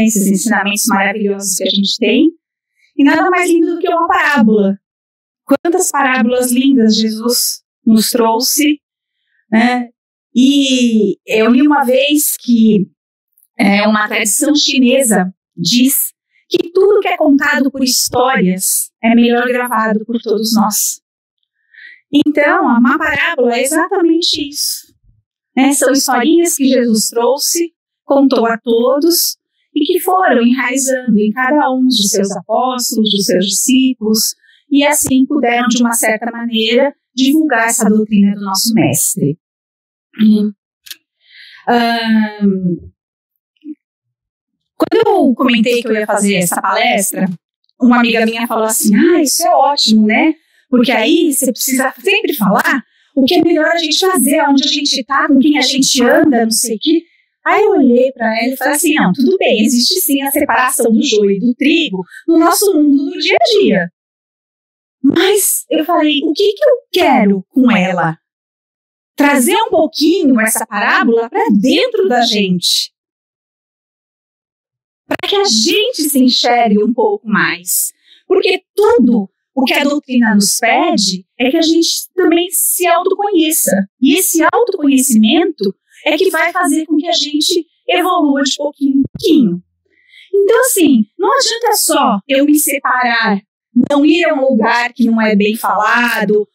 esses ensinamentos maravilhosos que a gente tem. E nada mais lindo do que uma parábola. Quantas parábolas lindas Jesus nos trouxe, né? E eu li uma vez que uma tradição chinesa diz que tudo que é contado por histórias é melhor gravado por todos nós. Então, uma parábola é exatamente isso. São historinhas que Jesus trouxe, contou a todos e que foram enraizando em cada um dos seus apóstolos, dos seus discípulos, e assim puderam, de uma certa maneira, divulgar essa doutrina do nosso mestre. Quando eu comentei que eu ia fazer essa palestra, uma amiga minha falou assim, isso é ótimo, né? Porque aí você precisa sempre falar o que é melhor a gente fazer, onde a gente está, com quem a gente anda, não sei o quê. Aí eu olhei para ela e falei assim, não, tudo bem, existe sim a separação do joio e do trigo no nosso mundo do dia a dia. Mas eu falei, o que eu quero com ela? Trazer um pouquinho essa parábola para dentro da gente. Para que a gente se enxergue um pouco mais. Porque tudo o que a doutrina nos pede é que a gente também se autoconheça. E esse autoconhecimento é que vai fazer com que a gente evolua de pouquinho em pouquinho. Então, assim, não adianta só eu me separar, não ir a um lugar que não é bem falado,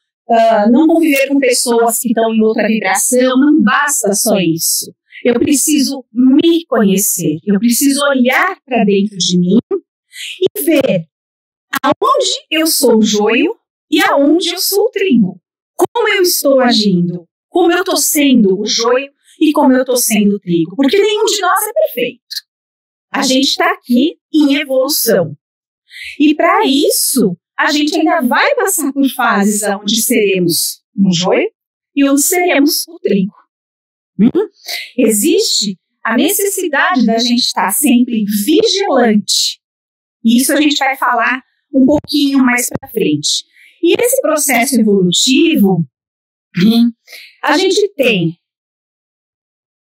não conviver com pessoas que estão em outra vibração, não basta só isso. Eu preciso me conhecer, eu preciso olhar para dentro de mim e ver aonde eu sou o joio e aonde eu sou o trigo. Como eu estou agindo, como eu estou sendo o joio e como eu estou sendo o trigo. Porque nenhum de nós é perfeito. A gente está aqui em evolução. E para isso, a gente ainda vai passar por fases onde seremos um joio e onde seremos o trigo. Existe a necessidade da gente estar sempre vigilante. E isso a gente vai falar um pouquinho mais para frente. E esse processo evolutivo, a gente tem,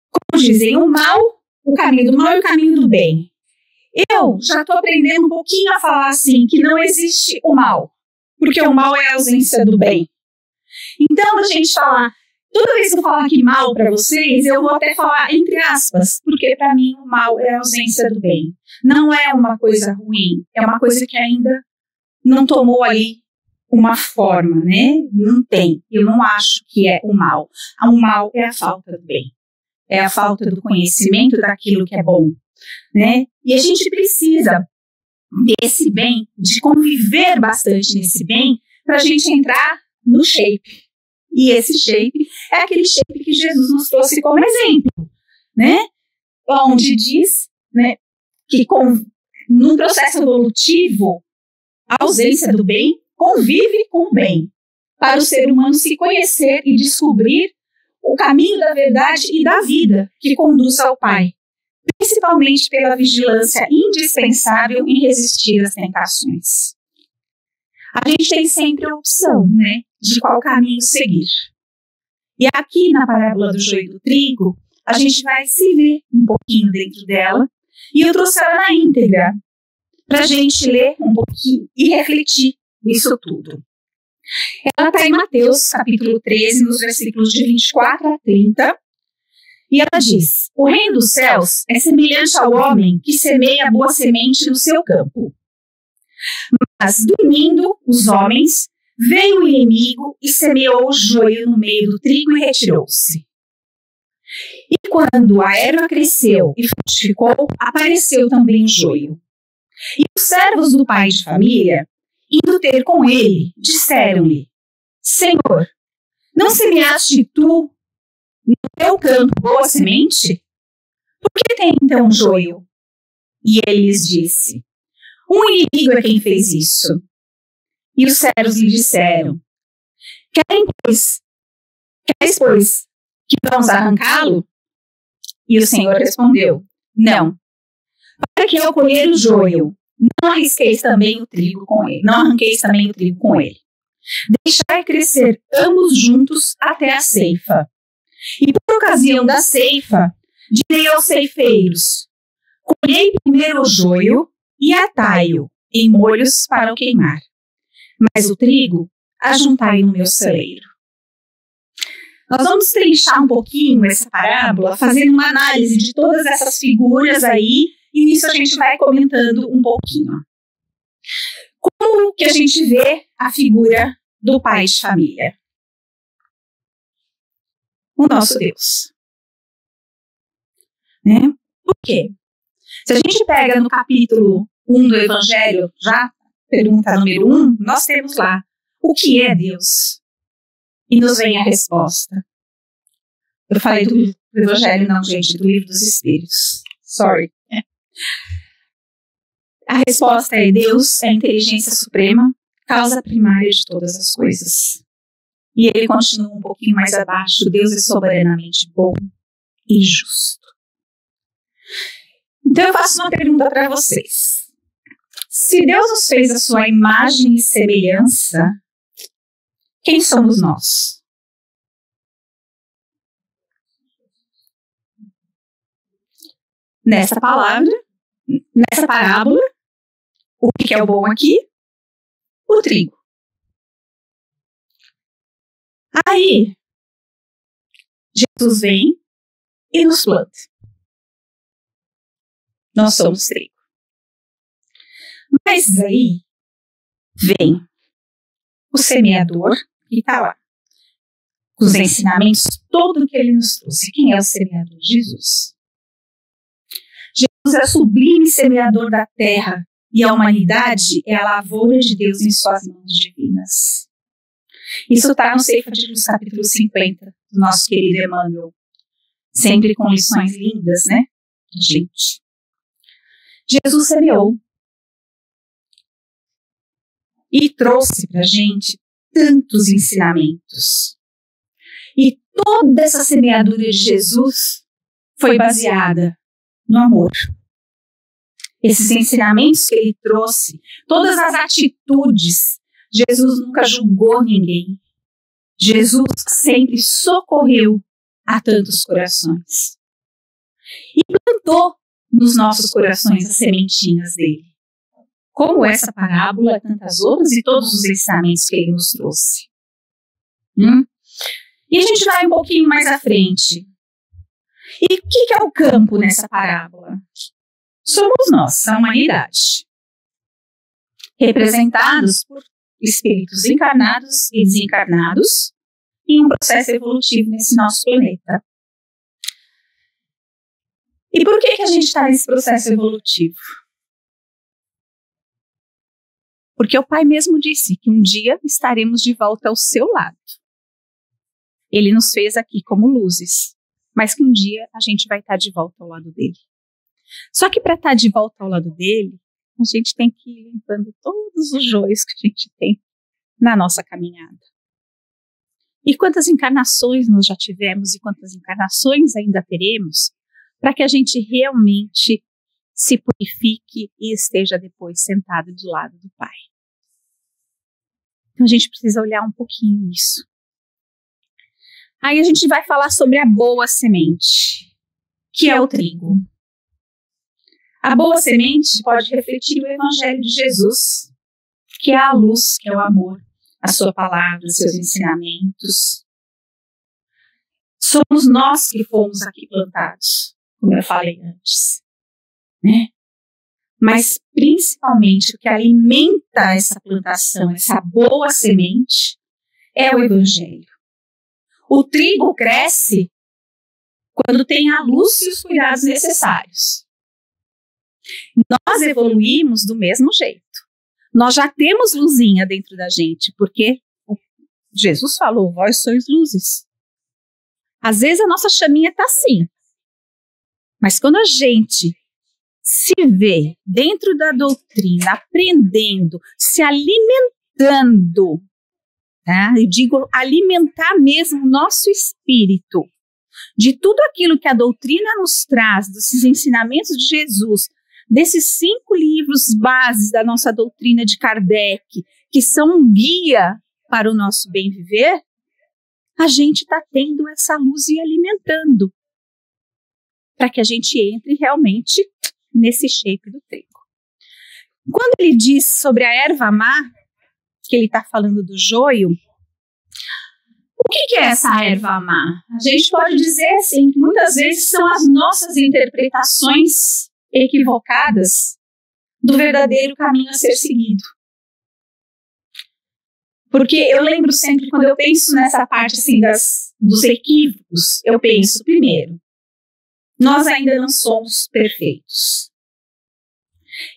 como dizem, o mal, o caminho do mal e o caminho do bem. Eu já estou aprendendo um pouquinho a falar assim, que não existe o mal, porque o mal é a ausência do bem. Então, a gente falar, toda vez que eu falar aqui mal para vocês, eu vou até falar entre aspas, porque para mim o mal é a ausência do bem. Não é uma coisa ruim, é uma coisa que ainda não tomou ali uma forma, né? Não tem. Eu não acho que é o mal. O mal é a falta do bem. É a falta do conhecimento daquilo que é bom, né? E a gente precisa desse bem, de conviver bastante nesse bem, para a gente entrar no shape. E esse shape é aquele shape que Jesus nos trouxe como exemplo, né? Onde diz, né, que no processo evolutivo, a ausência do bem convive com o bem, para o ser humano se conhecer e descobrir o caminho da verdade e da vida que conduz ao Pai, principalmente pela vigilância indispensável em resistir às tentações. A gente tem sempre a opção, né, de qual caminho seguir. E aqui na parábola do joio e do trigo, a gente vai se ver um pouquinho dentro dela, e eu trouxe ela na íntegra, para a gente ler um pouquinho e refletir nisso tudo. Ela está em Mateus, capítulo 13, nos versículos de 24 a 30, e ela diz: o reino dos céus é semelhante ao homem que semeia a boa semente no seu campo. Mas, dormindo os homens, veio o inimigo e semeou o joio no meio do trigo e retirou-se. E quando a erva cresceu e frutificou, apareceu também o joio. E os servos do pai de família, indo ter com ele, disseram-lhe: Senhor, não semeaste tu no teu campo boa semente? Por que tem então joio? E ele lhes disse: um inimigo é quem fez isso. E os servos lhe disseram: Queres, pois, que vamos arrancá-lo? E o Senhor respondeu: não. Para que ao colher o joio, não arrisqueis também o trigo com ele. Não arranqueis também o trigo com ele. Deixai crescer ambos juntos até a ceifa. E por ocasião da ceifa, direi aos ceifeiros: Colhei primeiro o joio e atai-o em molhos para o queimar, mas o trigo ajuntai no meu celeiro. Nós vamos trinchar um pouquinho essa parábola, fazendo uma análise de todas essas figuras aí, e nisso a gente vai comentando um pouquinho. Como que a gente vê a figura do pai de família? O nosso Deus. Né? Por quê? Se a gente pega no capítulo 1 do Evangelho, já pergunta número 1, nós temos lá, o que é Deus? E nos vem a resposta. Eu falei do Evangelho, não, gente, do Livro dos Espíritos. Sorry. A resposta é: Deus é a inteligência suprema, causa primária de todas as coisas. E ele continua um pouquinho mais abaixo: Deus é soberanamente bom e justo. Então eu faço uma pergunta para vocês. Se Deus nos fez a sua imagem e semelhança, quem somos nós? Nessa parábola, o que é o bom aqui? O trigo. Aí, Jesus vem e nos planta. Nós somos trigo. Mas aí, vem o semeador e está lá, com os ensinamentos, todo que ele nos trouxe. Quem é o semeador? Jesus. Jesus é o sublime semeador da terra, e a humanidade é a lavoura de Deus em suas mãos divinas. Isso está no Ceifa de Luz, capítulo 50, do nosso querido Emmanuel. Sempre com lições lindas, né, gente? Jesus semeou e trouxe para a gente tantos ensinamentos. E toda essa semeadura de Jesus foi baseada no amor. Esses ensinamentos que ele trouxe, todas as atitudes, Jesus nunca julgou ninguém. Jesus sempre socorreu a tantos corações. E plantou nos nossos corações as sementinhas dele. Como essa parábola, tantas outras e todos os ensinamentos que ele nos trouxe. E a gente vai um pouquinho mais à frente. E o que é o campo nessa parábola? Somos nós, a humanidade, representados por espíritos encarnados e desencarnados em um processo evolutivo nesse nosso planeta. E por que a gente está nesse processo evolutivo? Porque o Pai mesmo disse que um dia estaremos de volta ao seu lado. Ele nos fez aqui como luzes, mas que um dia a gente vai estar de volta ao lado dele. Só que para estar de volta ao lado dele, a gente tem que ir limpando todos os joios que a gente tem na nossa caminhada. E quantas encarnações nós já tivemos e quantas encarnações ainda teremos para que a gente realmente se purifique e esteja depois sentado do lado do Pai. Então a gente precisa olhar um pouquinho isso. Aí a gente vai falar sobre a boa semente, que é o trigo. A boa semente pode refletir o Evangelho de Jesus, que é a luz, que é o amor, a sua palavra, os seus ensinamentos. Somos nós que fomos aqui plantados, como eu falei antes, né? Mas principalmente o que alimenta essa plantação, essa boa semente, é o Evangelho. O trigo cresce quando tem a luz e os cuidados necessários. Nós evoluímos do mesmo jeito. Nós já temos luzinha dentro da gente, porque Jesus falou, vós sois luzes. Às vezes a nossa chaminha está assim. Mas quando a gente se vê dentro da doutrina, aprendendo, se alimentando, tá? Eu digo alimentar mesmo o nosso espírito, de tudo aquilo que a doutrina nos traz, desses ensinamentos de Jesus, desses 5 livros bases da nossa doutrina de Kardec, que são um guia para o nosso bem viver, a gente está tendo essa luz e alimentando, para que a gente entre realmente nesse shape do trigo. Quando ele diz sobre a erva má, que ele está falando do joio, o que é essa erva má? A gente pode dizer assim, que muitas vezes são as nossas interpretações equivocadas do verdadeiro caminho a ser seguido. Porque eu lembro sempre, quando eu penso nessa parte assim, dos equívocos, eu penso, primeiro, nós ainda não somos perfeitos.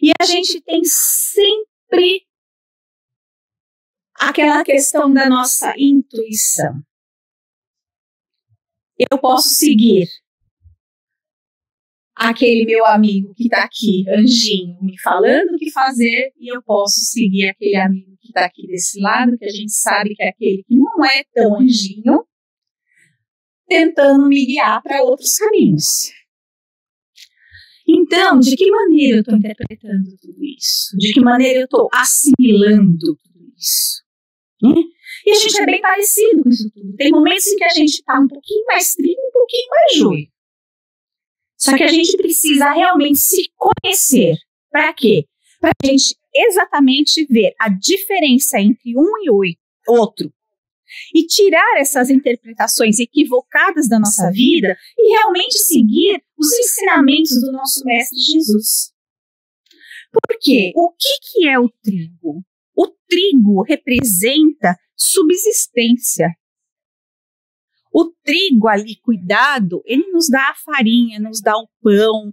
E a gente tem sempre aquela questão da nossa intuição. Eu posso seguir aquele meu amigo que está aqui, anjinho, me falando o que fazer, e eu posso seguir aquele amigo que está aqui desse lado, que a gente sabe que é aquele que não é tão anjinho, tentando me guiar para outros caminhos. Então, de que maneira eu estou interpretando tudo isso? De que maneira eu estou assimilando tudo isso? E a gente é bem parecido com isso tudo. Tem momentos em que a gente está um pouquinho mais trigo, um pouquinho mais joio. Só que a gente precisa realmente se conhecer. Para quê? Para a gente exatamente ver a diferença entre um e o outro. E tirar essas interpretações equivocadas da nossa vida e realmente seguir os ensinamentos do nosso Mestre Jesus. Por quê? O que é o trigo? O trigo representa subsistência. O trigo ali, cuidado, ele nos dá a farinha, nos dá o pão.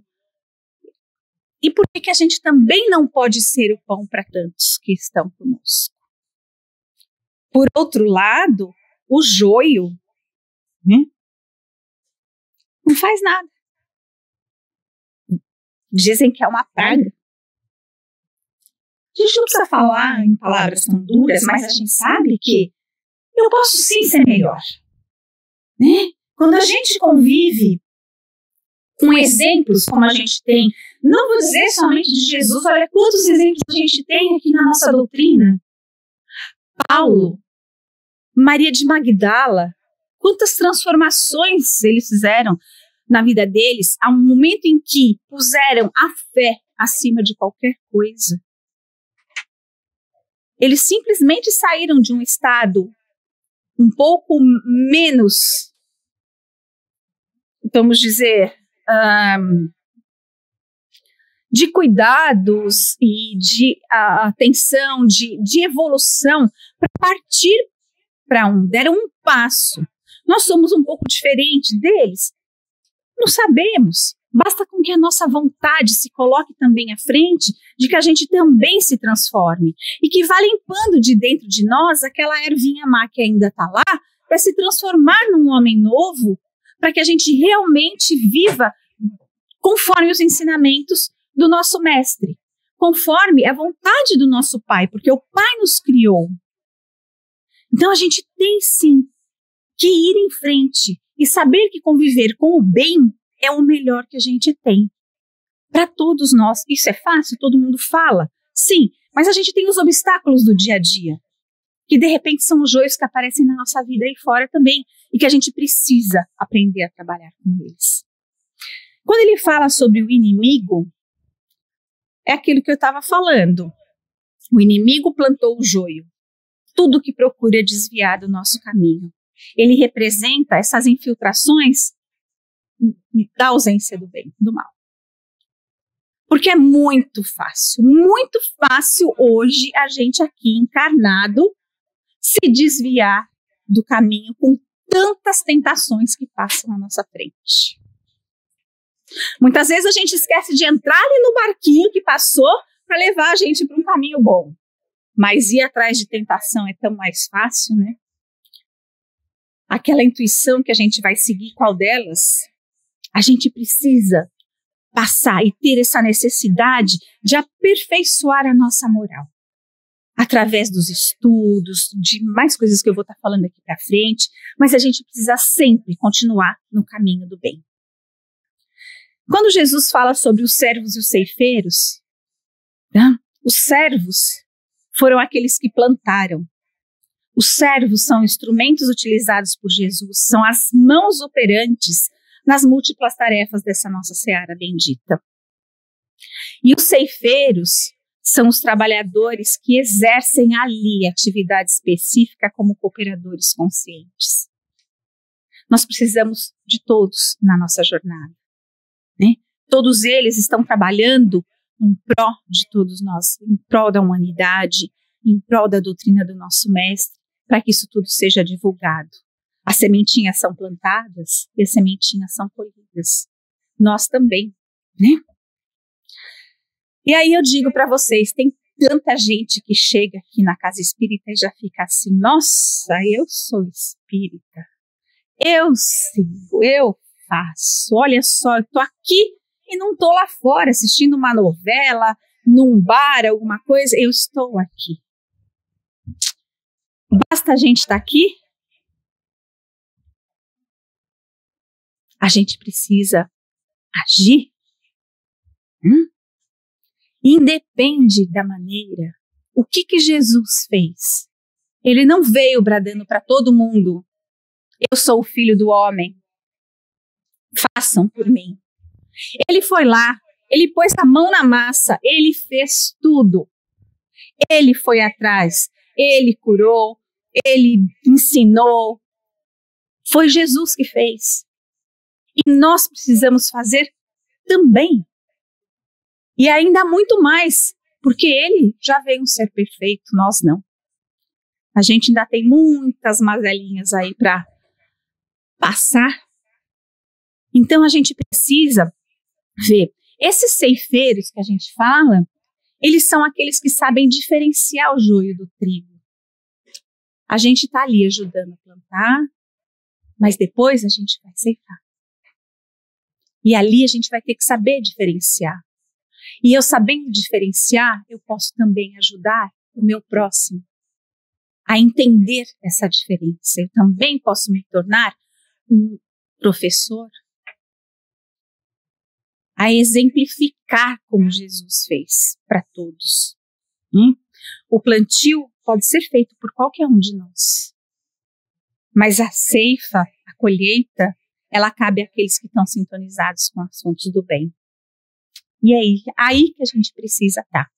E por que a gente também não pode ser o pão para tantos que estão conosco? Por outro lado, o joio, né, não faz nada. Dizem que é uma praga. A gente não precisa falar em palavras tão duras, mas a gente sabe que eu posso sim ser melhor. Né? Quando a gente convive com exemplos como a gente tem, não vou dizer somente de Jesus, olha quantos exemplos a gente tem aqui na nossa doutrina. Paulo, Maria de Magdala, quantas transformações eles fizeram na vida deles, há um momento em que puseram a fé acima de qualquer coisa. Eles simplesmente saíram de um estado um pouco menos, vamos dizer, de cuidados e de atenção, de evolução, para partir para deram um passo. Nós somos um pouco diferentes deles? Não sabemos. Basta com que a nossa vontade se coloque também à frente de que a gente também se transforme e que vá limpando de dentro de nós aquela ervinha má que ainda está lá para se transformar num homem novo, para que a gente realmente viva conforme os ensinamentos do nosso mestre, conforme a vontade do nosso Pai, porque o Pai nos criou. Então a gente tem sim que ir em frente e saber que conviver com o bem é o melhor que a gente tem. Para todos nós, isso é fácil, todo mundo fala. Sim, mas a gente tem os obstáculos do dia a dia, que de repente são os joios que aparecem na nossa vida aí fora também, e que a gente precisa aprender a trabalhar com eles. Quando ele fala sobre o inimigo, é aquilo que eu estava falando. O inimigo plantou o joio. Tudo que procura desviar do nosso caminho. Ele representa essas infiltrações da ausência do bem, do mal. Porque é muito fácil hoje a gente aqui encarnado se desviar do caminho com tantas tentações que passam na nossa frente. Muitas vezes a gente esquece de entrar ali no barquinho que passou para levar a gente para um caminho bom. Mas ir atrás de tentação é tão mais fácil, né? Aquela intuição que a gente vai seguir, qual delas? A gente precisa passar e ter essa necessidade de aperfeiçoar a nossa moral. Através dos estudos, de mais coisas que eu vou estar falando aqui para frente, mas a gente precisa sempre continuar no caminho do bem. Quando Jesus fala sobre os servos e os ceifeiros, né, os servos foram aqueles que plantaram. Os servos são instrumentos utilizados por Jesus, são as mãos operantes nas múltiplas tarefas dessa nossa seara bendita. E os ceifeiros são os trabalhadores que exercem ali atividade específica como cooperadores conscientes. Nós precisamos de todos na nossa jornada, né? Todos eles estão trabalhando em prol de todos nós, em prol da humanidade, em prol da doutrina do nosso mestre, para que isso tudo seja divulgado. As sementinhas são plantadas e as sementinhas são colhidas. Nós também, né? E aí eu digo para vocês, tem tanta gente que chega aqui na casa espírita e já fica assim, nossa, eu sou espírita, eu sigo, eu faço, olha só, eu tô aqui e não tô lá fora assistindo uma novela, num bar, alguma coisa, eu estou aqui. Basta a gente estar aqui? A gente precisa agir? Independe da maneira. O que Jesus fez? Ele não veio bradando para todo mundo, eu sou o filho do homem, façam por mim. Ele foi lá, ele pôs a mão na massa, ele fez tudo. Ele foi atrás, ele curou, ele ensinou. Foi Jesus que fez. E nós precisamos fazer também. E ainda muito mais, porque ele já veio um ser perfeito, nós não. A gente ainda tem muitas mazelinhas aí para passar. Então a gente precisa ver. Esses ceifeiros que a gente fala, eles são aqueles que sabem diferenciar o joio do trigo. A gente está ali ajudando a plantar, mas depois a gente vai ceifar. E ali a gente vai ter que saber diferenciar. E eu sabendo diferenciar, eu posso também ajudar o meu próximo a entender essa diferença. Eu também posso me tornar um professor, a exemplificar como Jesus fez para todos. O plantio pode ser feito por qualquer um de nós, mas a ceifa, a colheita, ela cabe àqueles que estão sintonizados com assuntos do bem. E aí que a gente precisa estar.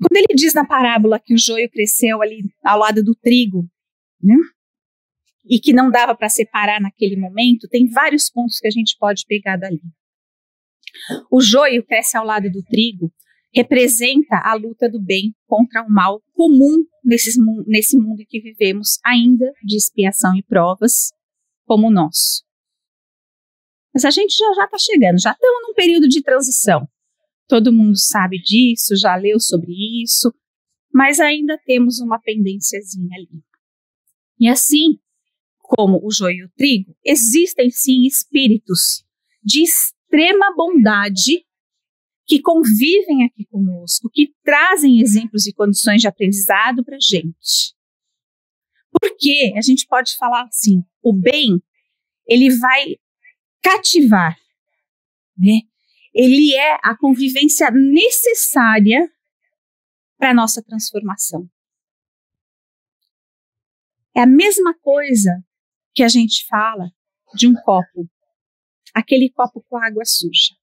Quando ele diz na parábola que o joio cresceu ali ao lado do trigo, né, e que não dava para separar naquele momento, tem vários pontos que a gente pode pegar dali. O joio cresce ao lado do trigo, representa a luta do bem contra o mal comum nesse mundo em que vivemos, ainda de expiação e provas, como o nosso. Mas a gente já está chegando, já estamos num período de transição. Todo mundo sabe disso, já leu sobre isso, mas ainda temos uma pendênciazinha ali. E assim como o joio e o trigo, existem sim espíritos de extrema bondade que convivem aqui conosco, que trazem exemplos e condições de aprendizado para a gente. Porque a gente pode falar assim, o bem, ele vai cativar, né? Ele é a convivência necessária para a nossa transformação. É a mesma coisa que a gente fala de um copo, aquele copo com água suja.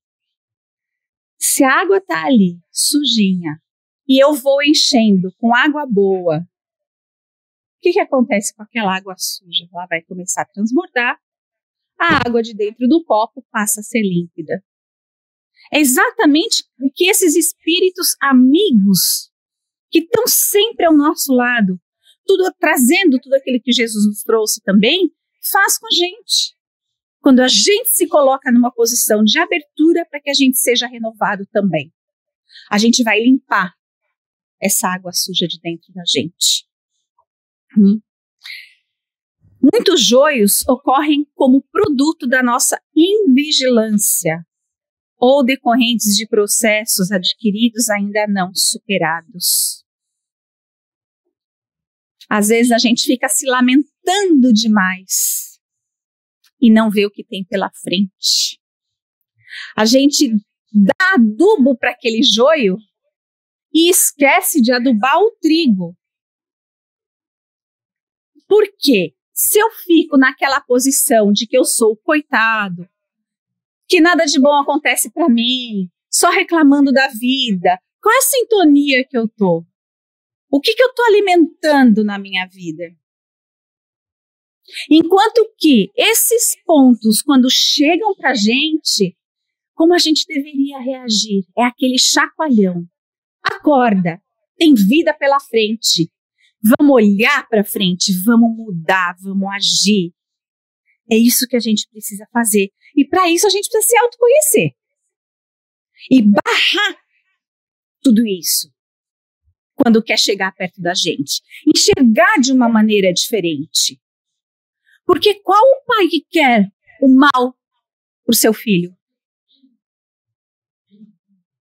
Se a água está ali, sujinha, e eu vou enchendo com água boa, o que acontece com aquela água suja? Ela vai começar a transbordar, a água de dentro do copo passa a ser límpida. É exatamente o que esses espíritos amigos, que estão sempre ao nosso lado, trazendo tudo aquilo que Jesus nos trouxe também, faz com a gente. Quando a gente se coloca numa posição de abertura para que a gente seja renovado também. A gente vai limpar essa água suja de dentro da gente. Muitos joios ocorrem como produto da nossa invigilância ou decorrentes de processos adquiridos ainda não superados. Às vezes a gente fica se lamentando demais e não vê o que tem pela frente. A gente dá adubo para aquele joio e esquece de adubar o trigo. Por quê? Se eu fico naquela posição de que eu sou o coitado, que nada de bom acontece para mim, só reclamando da vida, qual é a sintonia que eu tô? O que eu tô alimentando na minha vida? Enquanto que esses pontos, quando chegam pra gente, como a gente deveria reagir? É aquele chacoalhão. Acorda, tem vida pela frente. Vamos olhar para frente, vamos mudar, vamos agir. É isso que a gente precisa fazer. E para isso a gente precisa se autoconhecer. E barrar tudo isso quando quer chegar perto da gente. Enxergar de uma maneira diferente. Porque qual o pai que quer o mal para o seu filho?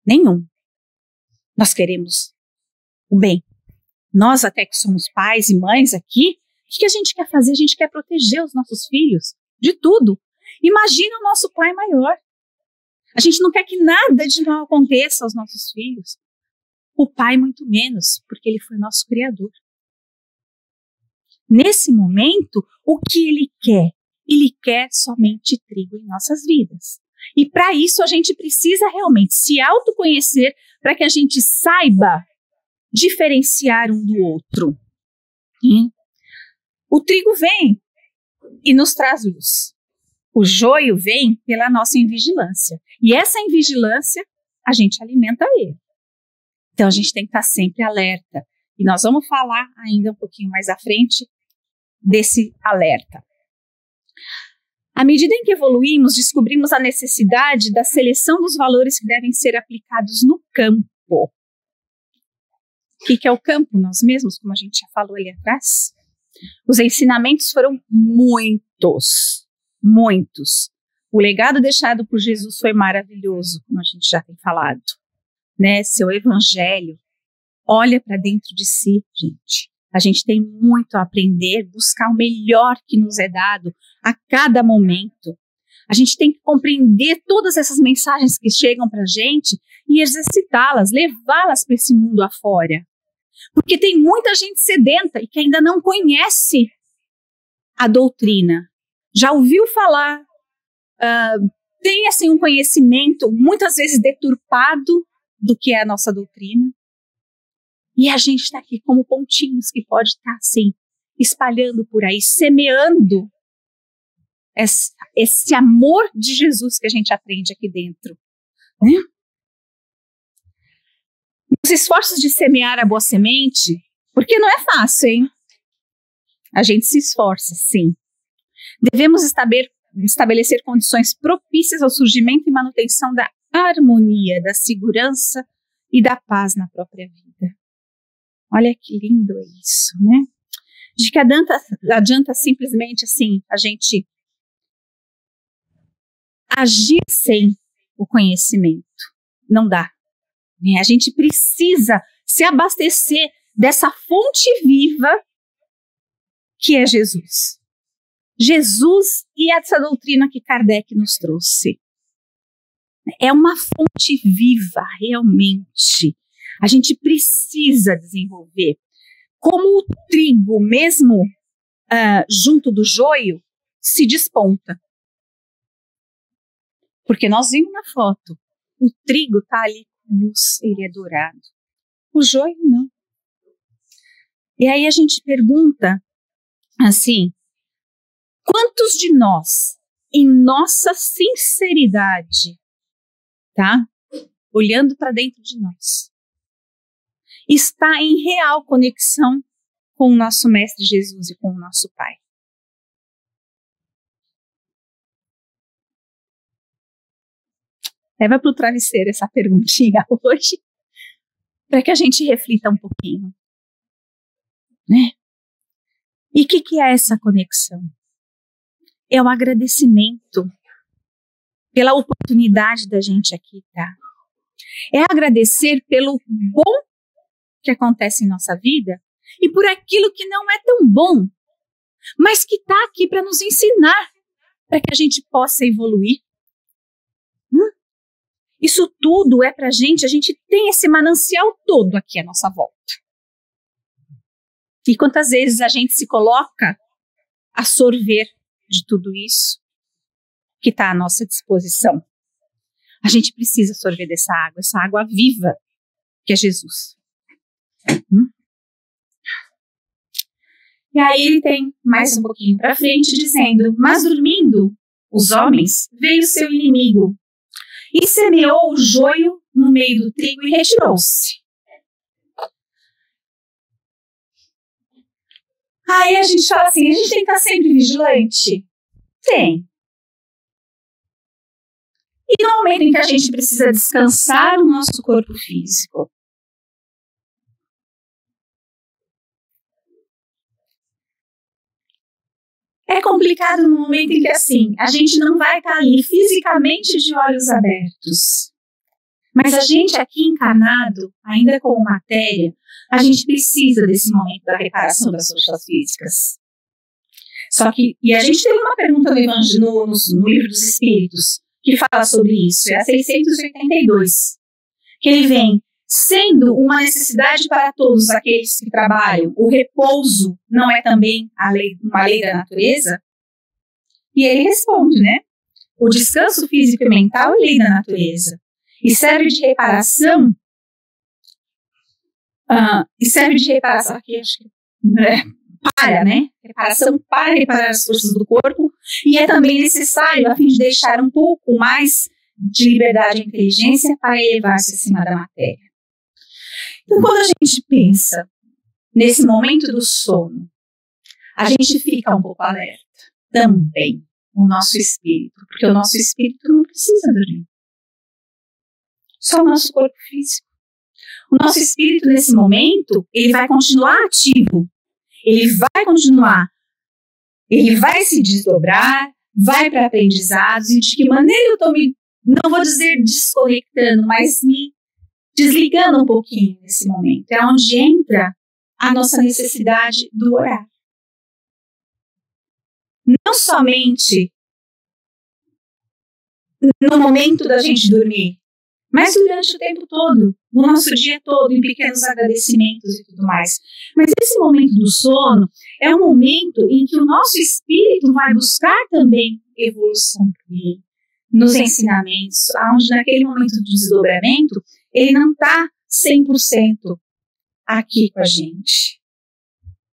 Nenhum. Nós queremos o bem. Nós até que somos pais e mães aqui, o que a gente quer fazer? A gente quer proteger os nossos filhos de tudo. Imagina o nosso pai maior. A gente não quer que nada de mal aconteça aos nossos filhos. O pai muito menos, porque ele foi nosso criador. Nesse momento, o que ele quer? Ele quer somente trigo em nossas vidas. E para isso a gente precisa realmente se autoconhecer para que a gente saiba diferenciar um do outro. O trigo vem e nos traz luz. O joio vem pela nossa invigilância. E essa invigilância, a gente alimenta ele. Então a gente tem que estar sempre alerta. E nós vamos falar ainda um pouquinho mais à frente desse alerta. À medida em que evoluímos, descobrimos a necessidade da seleção dos valores que devem ser aplicados no campo. O que é o campo? Nós mesmos, como a gente já falou ali atrás. Os ensinamentos foram muitos. O legado deixado por Jesus foi maravilhoso, como a gente já tem falado. Né? Seu evangelho, olha para dentro de si, gente. A gente tem muito a aprender, buscar o melhor que nos é dado a cada momento. A gente tem que compreender todas essas mensagens que chegam para a gente e exercitá-las, levá-las para esse mundo afora. Porque tem muita gente sedenta e que ainda não conhece a doutrina. Já ouviu falar, tem assim um conhecimento muitas vezes deturpado do que é a nossa doutrina. E a gente está aqui como pontinhos que pode estar assim, espalhando por aí, semeando esse amor de Jesus que a gente aprende aqui dentro. Né? Os esforços de semear a boa semente, porque não é fácil, hein? A gente se esforça, sim. Devemos estabelecer condições propícias ao surgimento e manutenção da harmonia, da segurança e da paz na própria vida. Olha que lindo é isso, né? De que adianta simplesmente assim, a gente agir sem o conhecimento. Não dá. Né? A gente precisa se abastecer dessa fonte viva que é Jesus. Jesus e essa doutrina que Kardec nos trouxe. É uma fonte viva, realmente. A gente precisa desenvolver. Como o trigo, mesmo junto do joio, se desponta. Porque nós vimos na foto, o trigo está ali com luz, ele é dourado. O joio não. E aí a gente pergunta assim, quantos de nós, em nossa sinceridade, tá? Olhando para dentro de nós, está em real conexão com o nosso Mestre Jesus e com o nosso Pai? Leva para o travesseiro essa perguntinha hoje, para que a gente reflita um pouquinho. Né? E o que é essa conexão? É o agradecimento pela oportunidade da gente aqui estar. É agradecer pelo bom que acontece em nossa vida e por aquilo que não é tão bom, mas que está aqui para nos ensinar, para que a gente possa evoluir. Isso tudo é para a gente tem esse manancial todo aqui à nossa volta. E quantas vezes a gente se coloca a sorver de tudo isso que está à nossa disposição. A gente precisa sorver dessa água viva que é Jesus. E aí ele tem mais um pouquinho para frente dizendo: mas dormindo os homens, veio seu inimigo e semeou o joio no meio do trigo e retirou-se. Aí a gente fala assim, a gente tem que estar sempre vigilante? Tem. E no momento em que a gente precisa descansar o nosso corpo físico, é complicado no momento em que, assim, a gente não vai estar ali fisicamente de olhos abertos. Mas a gente aqui encarnado, ainda como matéria, a gente precisa desse momento da reparação das forças físicas. Só que, e a gente tem uma pergunta no Livro dos Espíritos, que fala sobre isso, é a 682, que ele vem: sendo uma necessidade para todos aqueles que trabalham, o repouso não é também uma lei da natureza? E ele responde, né? O descanso físico e mental é lei da natureza e serve de reparação. Aqui acho que reparação para reparar as forças do corpo, e é também necessário a fim de deixar um pouco mais de liberdade e inteligência para elevar-se acima da matéria. Então, quando a gente pensa nesse momento do sono, a gente fica um pouco alerta também, o nosso espírito, porque o nosso espírito não precisa dormir. Só o nosso corpo físico. O nosso espírito, nesse momento, ele vai continuar ativo. Ele vai se desdobrar, vai para aprendizados, e de que maneira eu estou não vou dizer desconectando, mas me desligando um pouquinho nesse momento. É onde entra a nossa necessidade do orar. Não somente no momento da gente dormir, mas durante o tempo todo, no nosso dia todo, em pequenos agradecimentos e tudo mais. Mas esse momento do sono é um momento em que o nosso espírito vai buscar também evolução nos ensinamentos, onde naquele momento do desdobramento, ele não está 100% aqui com a gente.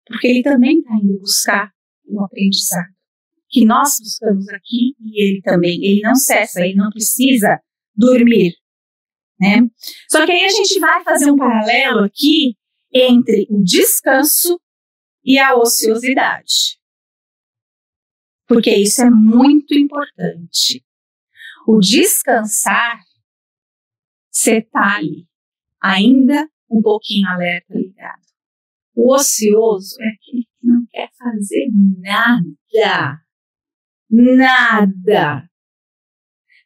Porque ele também está indo buscar um aprendizado que nós buscamos aqui, e ele também. Ele não cessa, ele não precisa dormir. Né? Só que aí a gente vai fazer um paralelo aqui entre o descanso e a ociosidade. Porque isso é muito importante. O descansar, você está ali, ainda um pouquinho alerta, ligado. O ocioso é aquele que não quer fazer nada.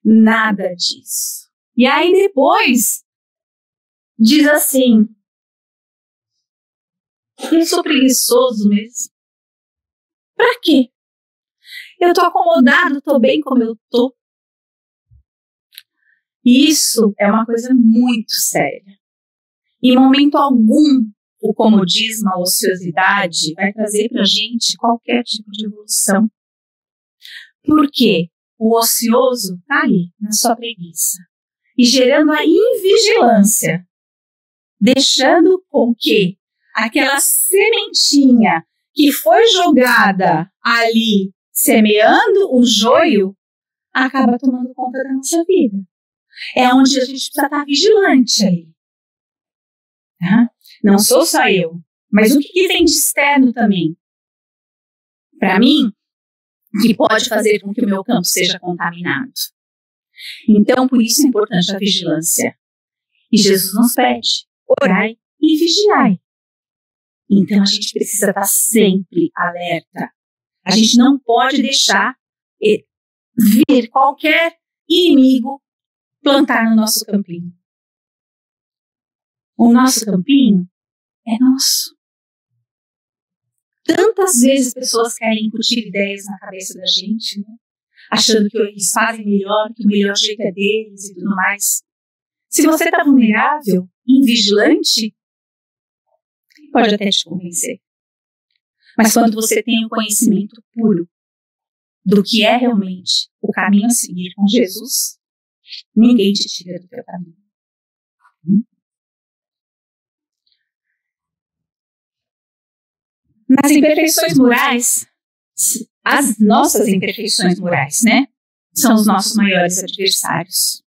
Nada disso. E aí depois diz assim: eu sou preguiçoso mesmo. Pra quê? Eu tô acomodado, tô bem como eu tô. Isso é uma coisa muito séria. Em momento algum, o comodismo, a ociosidade vai trazer pra gente qualquer tipo de evolução. Por quê? O ocioso tá ali, na sua preguiça. E gerando a invigilância, deixando com que aquela sementinha que foi jogada ali, semeando o joio, acaba tomando conta da nossa vida. É onde a gente precisa estar vigilante ali. Tá? Não sou só eu, mas o que tem de externo também? Para mim, que pode fazer com que o meu campo seja contaminado. Então, por isso é importante a vigilância. E Jesus nos pede: orai e vigiai. Então, a gente precisa estar sempre alerta. A gente não pode deixar vir qualquer inimigo plantar no nosso campinho. O nosso campinho é nosso. Tantas vezes pessoas querem incutir ideias na cabeça da gente, né? Achando que eles fazem melhor, que o melhor jeito é deles e tudo mais. Se você está vulnerável, invigilante, pode até te convencer. Mas quando você tem um conhecimento puro do que é realmente o caminho a seguir com Jesus, ninguém te tira do teu caminho. Nas imperfeições morais, as nossas imperfeições morais, né? São os nossos maiores adversários.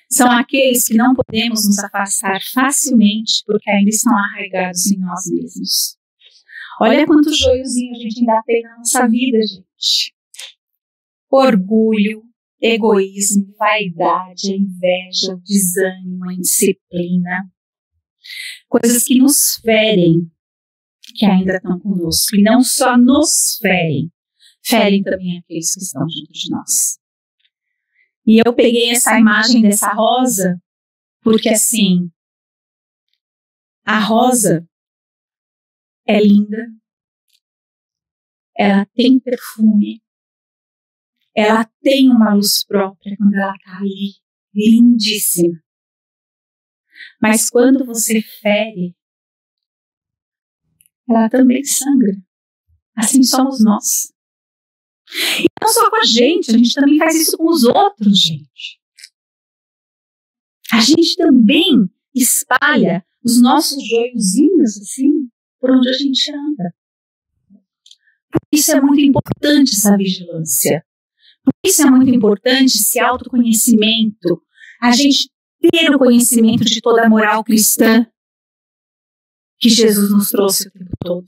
São aqueles que não podemos nos afastar facilmente porque ainda estão arraigados em nós mesmos. Olha quanto joiozinho a gente ainda tem na nossa vida, gente. Orgulho, egoísmo, vaidade, a inveja, o desânimo, a indisciplina. Coisas que nos ferem, que ainda estão conosco. E não só nos ferem, ferem também aqueles que estão junto de nós. E eu peguei essa imagem dessa rosa, porque assim, a rosa é linda, ela tem perfume, ela tem uma luz própria quando ela está ali, lindíssima. Mas quando você fere, ela também sangra. Assim somos nós. E não só com a gente também faz isso com os outros, gente. A gente também espalha os nossos joiozinhos, assim, por onde a gente anda. Por isso é muito importante essa vigilância. Por isso é muito importante esse autoconhecimento. A gente ter o conhecimento de toda a moral cristã que Jesus nos trouxe o tempo todo,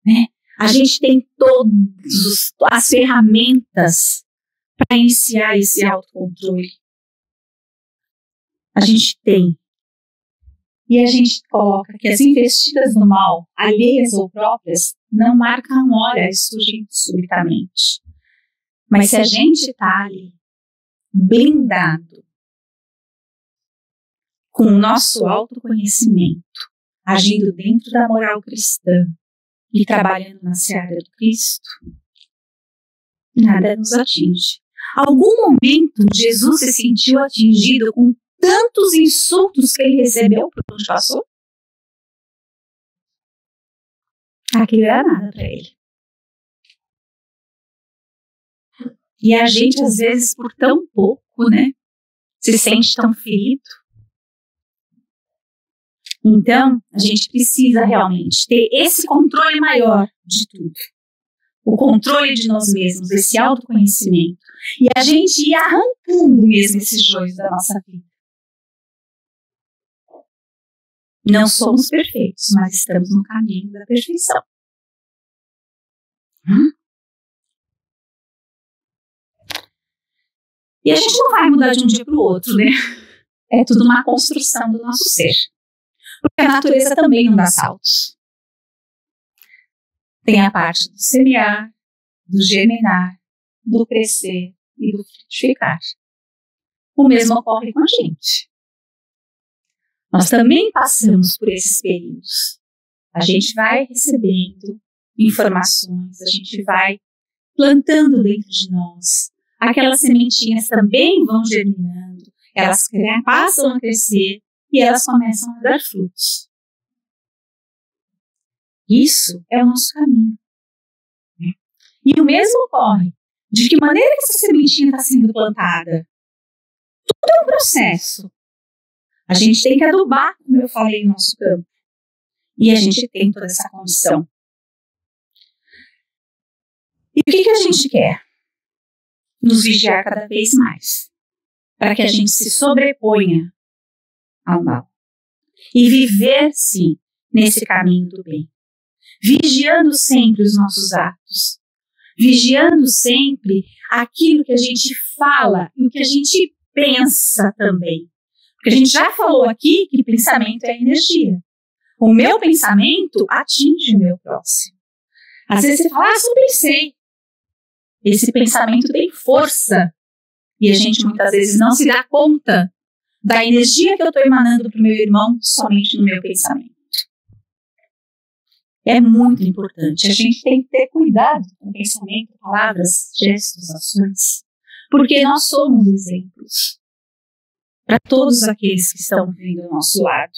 né? A gente tem todas as ferramentas para iniciar esse autocontrole. A gente tem. E a gente coloca que as investidas do mal, alheias ou próprias, não marcam hora e surgem subitamente. Mas se a gente está ali, blindado, com o nosso autoconhecimento, agindo dentro da moral cristã e trabalhando na seara do Cristo, nada nos atinge. Algum momento Jesus se sentiu atingido com tantos insultos que ele recebeu por onde passou? Aquilo era nada para ele. E a gente, às vezes, por tão pouco, né, se sente tão ferido. Então, a gente precisa realmente ter esse controle maior de tudo. O controle de nós mesmos, esse autoconhecimento. E a gente ir arrancando mesmo esses joios da nossa vida. Não somos perfeitos, mas estamos no caminho da perfeição. E a gente não vai mudar de um dia para o outro, né? É tudo uma construção do nosso ser. Porque a natureza também não dá saltos. Tem a parte do semear, do germinar, do crescer e do frutificar. O mesmo ocorre com a gente. Nós também passamos por esses períodos. A gente vai recebendo informações, a gente vai plantando dentro de nós. Aquelas sementinhas também vão germinando, elas passam a crescer e elas começam a dar frutos. Isso é o nosso caminho. E o mesmo ocorre. De que maneira que essa sementinha está sendo plantada? Tudo é um processo. A gente tem que adubar, como eu falei, no nosso campo. E a gente tem toda essa condição. E o que a gente quer? Nos vigiar cada vez mais. Para que a gente se sobreponha ao mal. E viver, sim, nesse caminho do bem. Vigiando sempre os nossos atos. Vigiando sempre aquilo que a gente fala e o que a gente pensa também. Porque a gente já falou aqui que pensamento é energia. O meu pensamento atinge o meu próximo. Às vezes você fala, só pensei. Esse pensamento tem força. E a gente muitas vezes não se dá conta da energia que eu estou emanando para o meu irmão somente no meu pensamento. É muito importante. A gente tem que ter cuidado com o pensamento, palavras, gestos, ações. Porque nós somos exemplos para todos aqueles que estão vindo do nosso lado.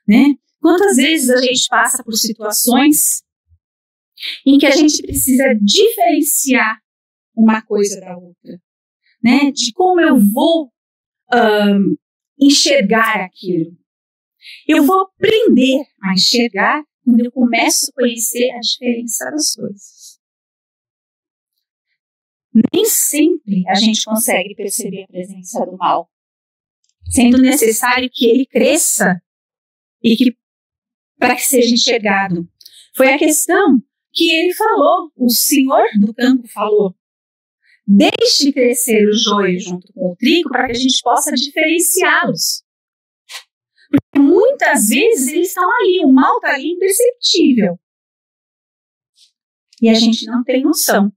Né? Quantas vezes a gente passa por situações em que a gente precisa diferenciar uma coisa da outra, né? De como eu vou enxergar aquilo. Eu vou aprender a enxergar quando eu começo a conhecer a diferença das coisas. Nem sempre a gente consegue perceber a presença do mal, sendo necessário que ele cresça e que para que seja enxergado. Foi a questão que ele falou, o senhor do campo falou. Deixe crescer o joio junto com o trigo para que a gente possa diferenciá-los. Porque muitas vezes eles estão ali, o mal está ali imperceptível. E a gente não tem noção.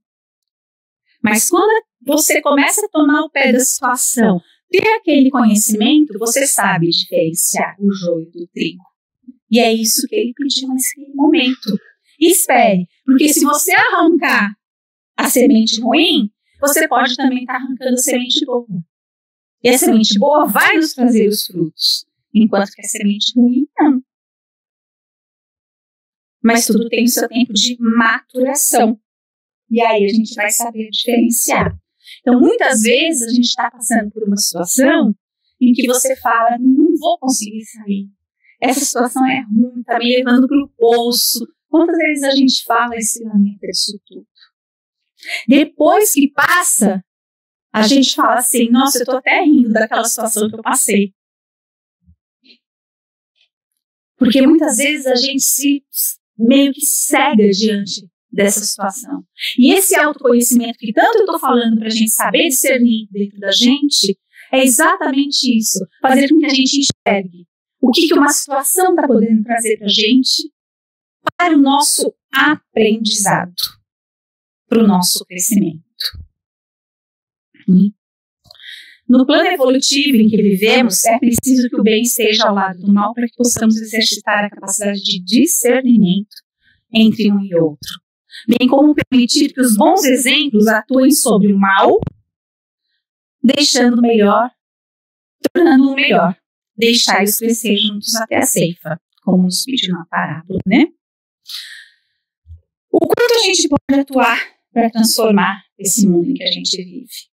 Mas quando você começa a tomar o pé da situação, ter aquele conhecimento, você sabe diferenciar o joio do trigo. E é isso que ele pediu nesse momento. Espere, porque se você arrancar a semente ruim, você pode também estar arrancando a semente boa. E a semente boa vai nos trazer os frutos, enquanto que a semente ruim não. Mas tudo tem o seu tempo de maturação. E aí a gente vai saber diferenciar. Então, muitas vezes a gente está passando por uma situação em que você fala, não vou conseguir sair. Essa situação é ruim, está me levando para o poço. Quantas vezes a gente fala e se lamenta disso tudo? Depois que passa, a gente fala assim, nossa, eu estou até rindo daquela situação que eu passei. Porque muitas vezes a gente se meio que cega diante dessa situação. E esse autoconhecimento que tanto eu estou falando para a gente saber discernir dentro da gente, é exatamente isso. Fazer com que a gente enxergue o que uma situação está podendo trazer para a gente para o nosso aprendizado, para o nosso crescimento. No plano evolutivo em que vivemos, é preciso que o bem esteja ao lado do mal para que possamos exercitar a capacidade de discernimento entre um e outro, bem como permitir que os bons exemplos atuem sobre o mal, deixando o melhor, tornando o melhor, deixar-os crescer juntos até a ceifa, como nos pediu na parábola, né? O quanto a gente pode atuar para transformar esse mundo em que a gente vive?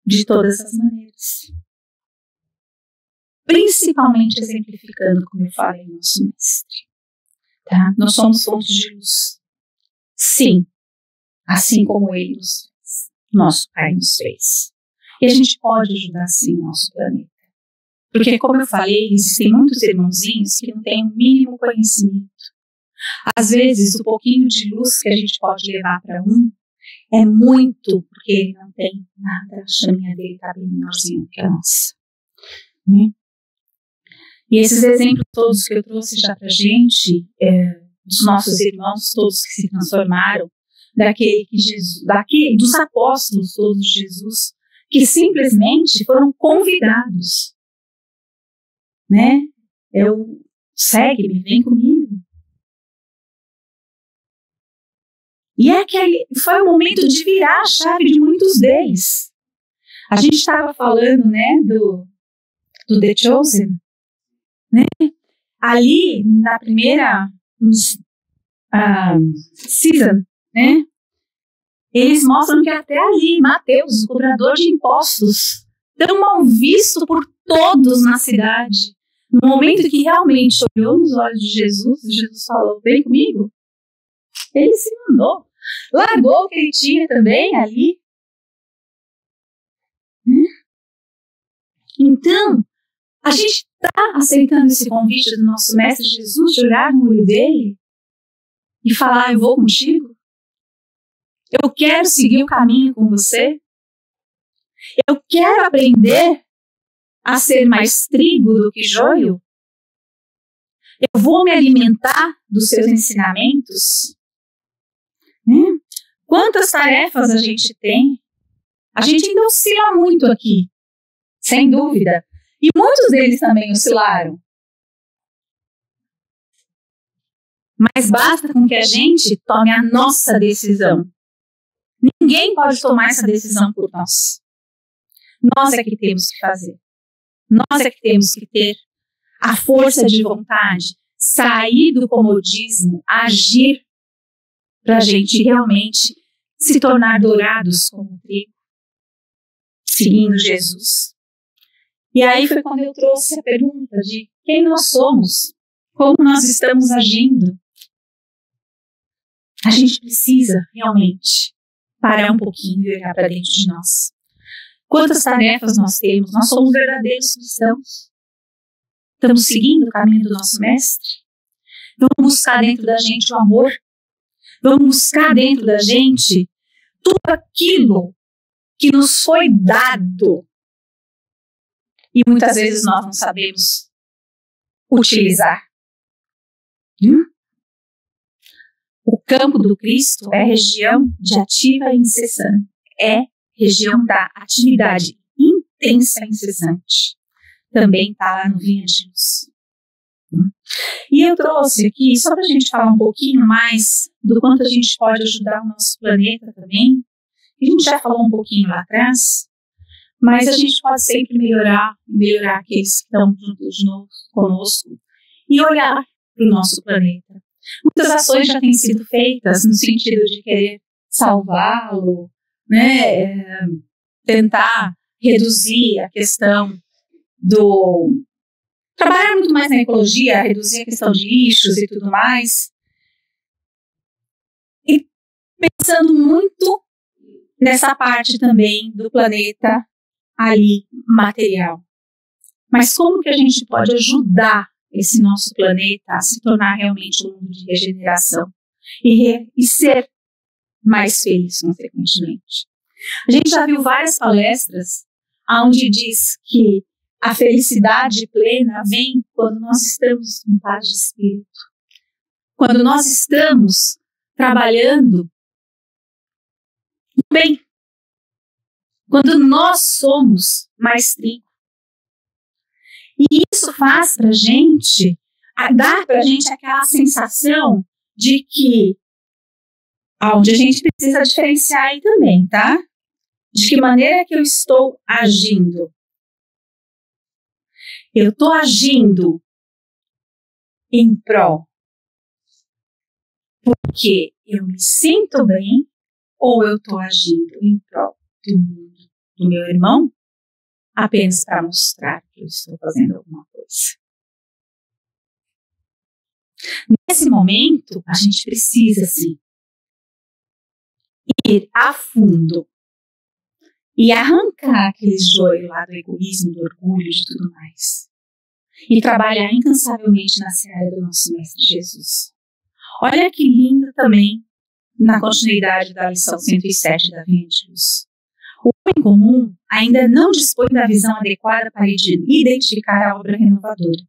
De todas as maneiras. Principalmente exemplificando, como eu falei, nosso mestre. Tá? Nós somos fontes de luz. Sim. Assim como ele nos fez. Nosso Pai nos fez. E a gente pode ajudar sim o nosso planeta. Porque, como eu falei, existem muitos irmãozinhos que não têm o mínimo conhecimento. Às vezes, o pouquinho de luz que a gente pode levar para um é muito, porque ele não tem nada, a chaminha dele está bem menorzinha que a nossa. Né? E esses exemplos todos que eu trouxe já para a gente, dos nossos irmãos todos que se transformaram, dos apóstolos todos de Jesus, que simplesmente foram convidados. Né? Segue-me, vem comigo. E foi o momento de virar a chave de muitos deles. A gente estava falando, né, do The Chosen, né? Ali, na primeira season, né, eles mostram que até ali, Mateus, o cobrador de impostos, tão mal visto por todos na cidade. No momento que realmente olhou nos olhos de Jesus, Jesus falou, vem comigo. Ele se mandou. Largou o que ele tinha também ali. Então, a gente está aceitando esse convite do nosso Mestre Jesus de olhar no olho dele e falar, eu vou contigo? Eu quero seguir o caminho com você? Eu quero aprender a ser mais trigo do que joio? Eu vou me alimentar dos seus ensinamentos? Quantas tarefas a gente tem? A gente ainda oscila muito aqui, sem dúvida. E muitos deles também oscilaram. Mas basta com que a gente tome a nossa decisão. Ninguém pode tomar essa decisão por nós. Nós é que temos que fazer. Nós é que temos que ter a força de vontade, sair do comodismo, agir, para a gente realmente se tornar dourados como trigo, seguindo Jesus. E aí foi quando eu trouxe a pergunta de quem nós somos, como nós estamos agindo. A gente precisa realmente parar um pouquinho e olhar para dentro de nós. Quantas tarefas nós temos? Nós somos verdadeiros cristãos. Estamos seguindo o caminho do nosso Mestre? Vamos buscar dentro da gente o amor? Vamos buscar dentro da gente tudo aquilo que nos foi dado. E muitas vezes nós não sabemos utilizar. O campo do Cristo é região de ativa e incessante. É região da atividade intensa e incessante. Também está lá no Vinha de Luz. E eu trouxe aqui, só para a gente falar um pouquinho mais do quanto a gente pode ajudar o nosso planeta também. A gente já falou um pouquinho lá atrás, mas a gente pode sempre melhorar aqueles que estão juntos de novo conosco e olhar para o nosso planeta. Muitas ações já têm sido feitas no sentido de querer salvá-lo, né? Tentar reduzir a questão do... Trabalhar muito mais na ecologia, reduzir a questão de lixos e tudo mais. E pensando muito nessa parte também do planeta ali, material. Mas como que a gente pode ajudar esse nosso planeta a se tornar realmente um mundo de regeneração e ser mais feliz, consequentemente? A gente já viu várias palestras onde diz que a felicidade plena vem quando nós estamos em paz de espírito. Quando nós estamos trabalhando bem. Quando nós somos mais trigo. E isso faz pra gente, dá pra gente aquela sensação de que, onde a gente precisa diferenciar aí também, tá? De que maneira que eu estou agindo. Eu estou agindo em prol porque eu me sinto bem ou eu estou agindo em prol do mundo, do meu irmão, apenas para mostrar que eu estou fazendo alguma coisa. Nesse momento, a gente precisa, sim, ir a fundo e arrancar aquele joio lá do egoísmo, do orgulho e de tudo mais. E trabalhar incansavelmente na seara do nosso Mestre Jesus. Olha que lindo também, na continuidade da lição 107 da Vinha de Luz. O homem comum ainda não dispõe da visão adequada para identificar a obra renovadora.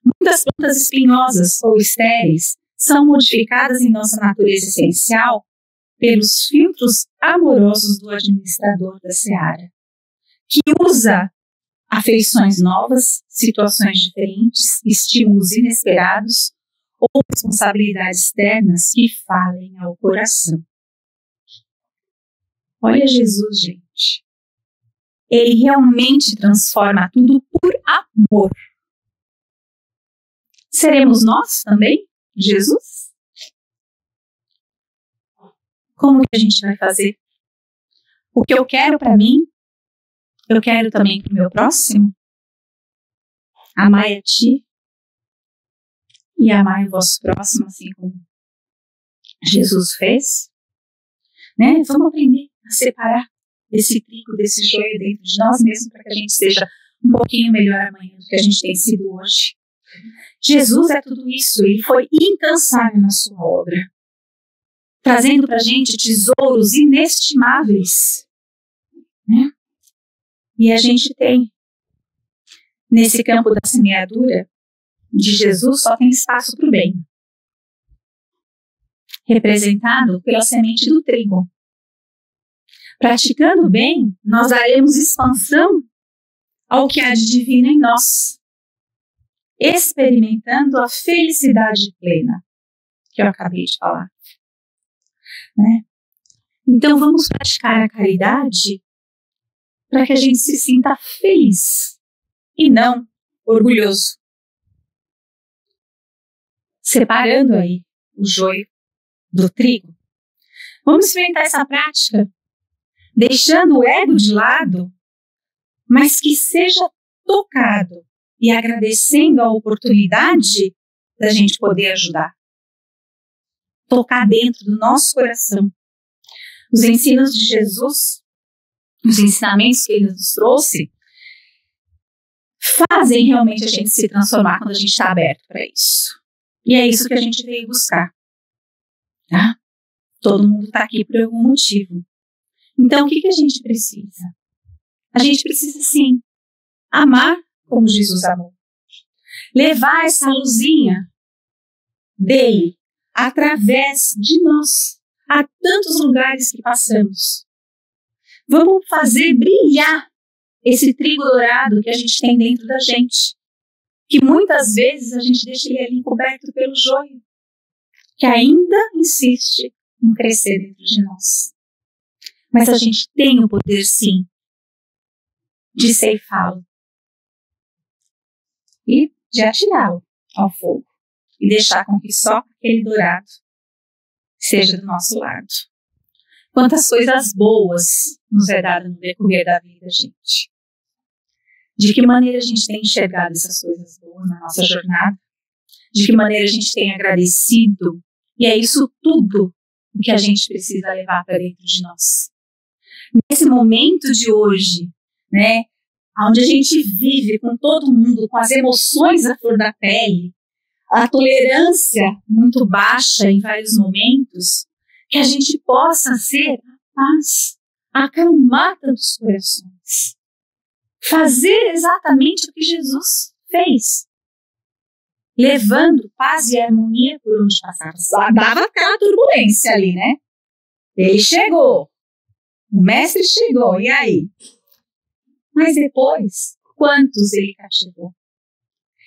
Muitas plantas espinhosas ou estéreis são modificadas em nossa natureza essencial pelos filtros amorosos do administrador da seara, que usa afeições novas, situações diferentes, estímulos inesperados ou responsabilidades externas que falem ao coração. Olha Jesus, gente. Ele realmente transforma tudo por amor. Seremos nós também, Jesus? Como que a gente vai fazer? O que eu quero para mim, eu quero também para o meu próximo? Amai a ti e amai o vosso próximo, assim como Jesus fez. Né? Vamos aprender a separar esse trigo, desse joio dentro de nós mesmos, para que a gente seja um pouquinho melhor amanhã do que a gente tem sido hoje. Jesus é tudo isso, ele foi incansável na sua obra, trazendo para a gente tesouros inestimáveis, né? E a gente tem, nesse campo da semeadura de Jesus, só tem espaço para o bem, representado pela semente do trigo. Praticando o bem, nós daremos expansão ao que há de divino em nós, experimentando a felicidade plena, que eu acabei de falar. Né? Então vamos praticar a caridade para que a gente se sinta feliz e não orgulhoso. separando aí o joio do trigo. Vamos experimentar essa prática, deixando o ego de lado, mas que seja tocado e agradecendo a oportunidade da gente poder ajudar. Tocar dentro do nosso coração. Os ensinos de Jesus, os ensinamentos que ele nos trouxe, fazem realmente a gente se transformar quando a gente está aberto para isso. E é isso que a gente veio buscar. Tá? Todo mundo está aqui por algum motivo. Então, o que a gente precisa? A gente precisa, sim, amar como Jesus amou. Levar essa luzinha dele através de nós a tantos lugares que passamos. Vamos fazer brilhar esse trigo dourado que a gente tem dentro da gente, que muitas vezes a gente deixa ele ali encoberto pelo joio, que ainda insiste em crescer dentro de nós. Mas a gente tem o poder, sim, de ceifá-lo e de atirá-lo ao fogo e deixar com que só aquele dourado seja do nosso lado. Quantas coisas boas nos é dado no decorrer da vida, gente. De que maneira a gente tem enxergado essas coisas boas na nossa jornada? De que maneira a gente tem agradecido? E é isso tudo o que a gente precisa levar para dentro de nós. Nesse momento de hoje, né, onde a gente vive com todo mundo, com as emoções à flor da pele, a tolerância muito baixa em vários momentos, que a gente possa ser a paz, a acalmada dos corações. Fazer exatamente o que Jesus fez, levando paz e harmonia por onde passava. Dava aquela turbulência ali, né? Ele chegou, o mestre chegou, e aí? Mas depois, quantos ele cativou?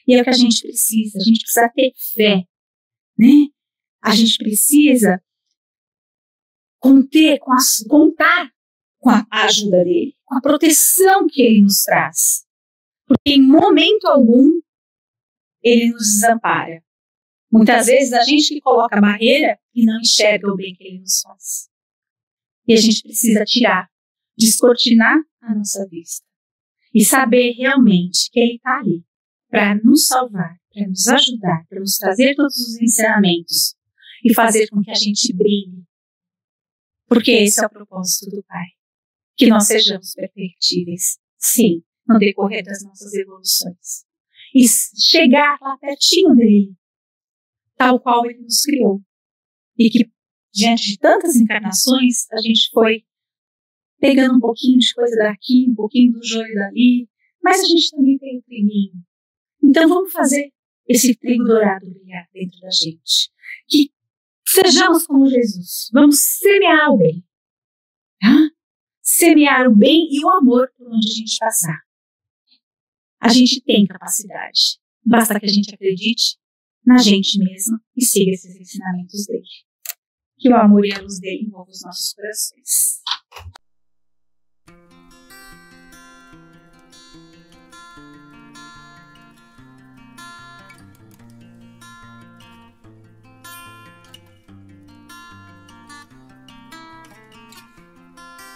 E é o que a gente precisa ter fé, né? A gente precisa contar com a ajuda dele, com a proteção que ele nos traz. Porque em momento algum, ele nos desampara. Muitas vezes a gente que coloca a barreira e não enxerga o bem que ele nos faz. E a gente precisa tirar, descortinar a nossa vista. E saber realmente que ele está ali para nos salvar, para nos ajudar, para nos trazer todos os ensinamentos e fazer com que a gente brilhe. Porque esse é o propósito do Pai. Que nós sejamos perfectíveis, sim, no decorrer das nossas evoluções. E chegar lá pertinho dele, tal qual ele nos criou. E que, diante de tantas encarnações, a gente foi pegando um pouquinho de coisa daqui, um pouquinho do joio dali, mas a gente também tem o triguinho. Então vamos fazer esse trigo dourado brilhar dentro da gente. Que sejamos como Jesus. Vamos semear o bem. Tá? Semear o bem e o amor por onde a gente passar. A gente tem capacidade. Basta que a gente acredite na gente mesma e siga esses ensinamentos dele. Que o amor e a luz dele envolvam os nossos corações.